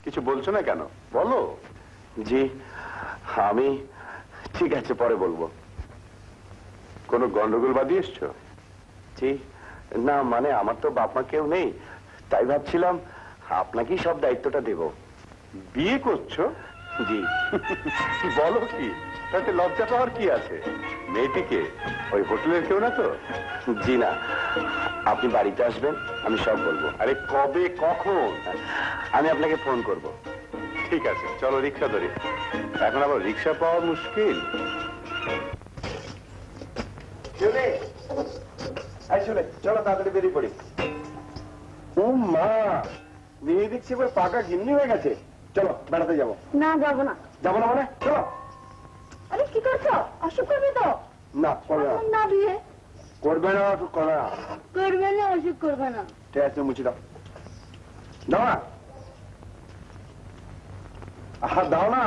কিছু বলছো না কেন, বলো। জি আমি, ঠিক আছে পরে বলবো। কোনো গন্ডগোল বাঁধিয়ে এসছো? জি না, মানে আমার তো বাপ মা কেউ নেই, তাই ভাবছিলাম আপনাকেই সব দায়িত্বটা দেব। বিয়ে করছো? জি। বলো কি, তাতে লজ্জা পাওয়ার কি আছে? মেয়েটিকে ওই হোটেলের কেউ না তো? জি না, আপনি বাড়িতে আসবেন, আমি সব বলবো। আরে কবে, কখন? আমি আপনাকে ফোন করব। ঠিক আছে, চলো রিক্সা ধরি। এখন আবার রিক্সা পাওয়া মুশকিল। চলো তাড়াতাড়ি বেরিয়ে পড়ি। ও মা, মেয়ে দেখছি এবার পাকা গিন্নি হয়ে গেছে। চলো বেড়াতে যাবো। না যাবো না। যাবো না মানে? চলো। আরে কি করছো? অসুখ করবে তো? না করবে না। না বিয়ে করবে না, অসুখ করবে না। করবে না, অসুখ করবে না। ঠিক আছে, মুছে দাও। দাও না। আহা দাও না,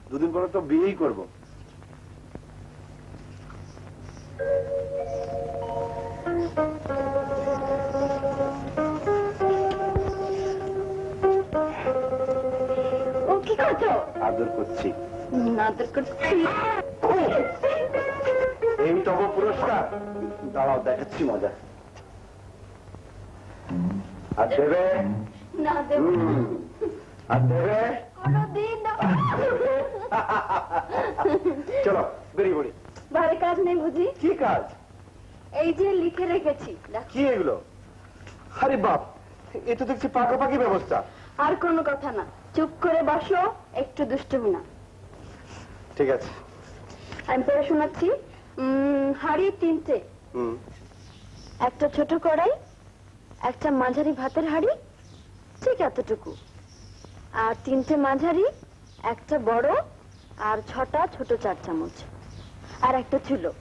দুদিন পরে তো বিয়েই করবো। ও কি করছো? আদর করছি। আদর করছি। এই তব পুরস্কার, দাঁড়াও দেখাচ্ছি মজা। আর দেবে? না দেব না। আর দেবে? কোনদিন না। চলো বেরিয়ে পড়ি। বাড়ি কাজ নেই বুঝি? কি কাজ? এই যে লিখে রেখেছি, দেখো। কি এগুলো? আরে বাপ, এ তো দেখছি পাকাপাকি ব্যবস্থা। আর কোনো কথা না, চুপ করে বসো, একটু দুষ্টুমি না। ঠিক আছে। আমি পড়ে শোনাচ্ছি। হাড়ি 3টে, একটা ছোট কড়াই, একটা মাঝারি ভাতের হাড়ি, ঠিক এতটুকু, আর 3টে মাঝারি, একটা বড়, আর 6টা ছোট 4 চামচ, আর একটা চুলো।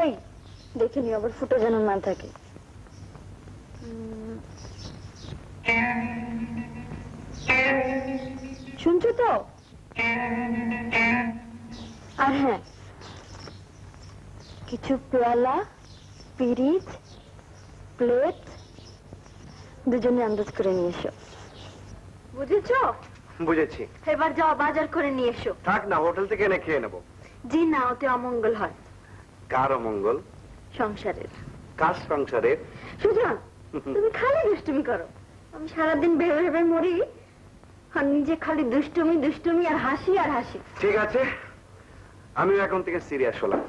এই দেখে নি আবার ফুটো যেন না থাকে। শুনছো তো? আর হ্যাঁ, কিছু পেয়ালা, পিরিচ, প্লেট দুজনে আন্দাজ করে নিয়ে এসো। বুঝেছো? বুঝেছি। এবার যাও বাজার করে নিয়ে এসো। থাক না, হোটেল থেকে এনে খেয়ে নেবো। জি না, ওতে অমঙ্গল হয়। কার অমঙ্গল? সংসারের। কার সংসারে? সুজন, তুমি খালি দুষ্টুমি করো। আমি সারাদিন ভেবে ভেবে মরি, আর নিজে খালি দুষ্টুমি দুষ্টুমি আর হাসি আর হাসি। ঠিক আছে, আমি এখন থেকে সিরিয়াস হলাম।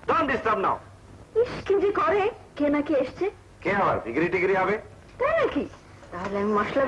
ডোন্ট ডিস্টার্ব নাও। ইস কি যে করে, কে নাকি এসছে। কে আবার ভিগিরি টিগিরি হবে? তাই নাকি? তাহলে আমি মশলা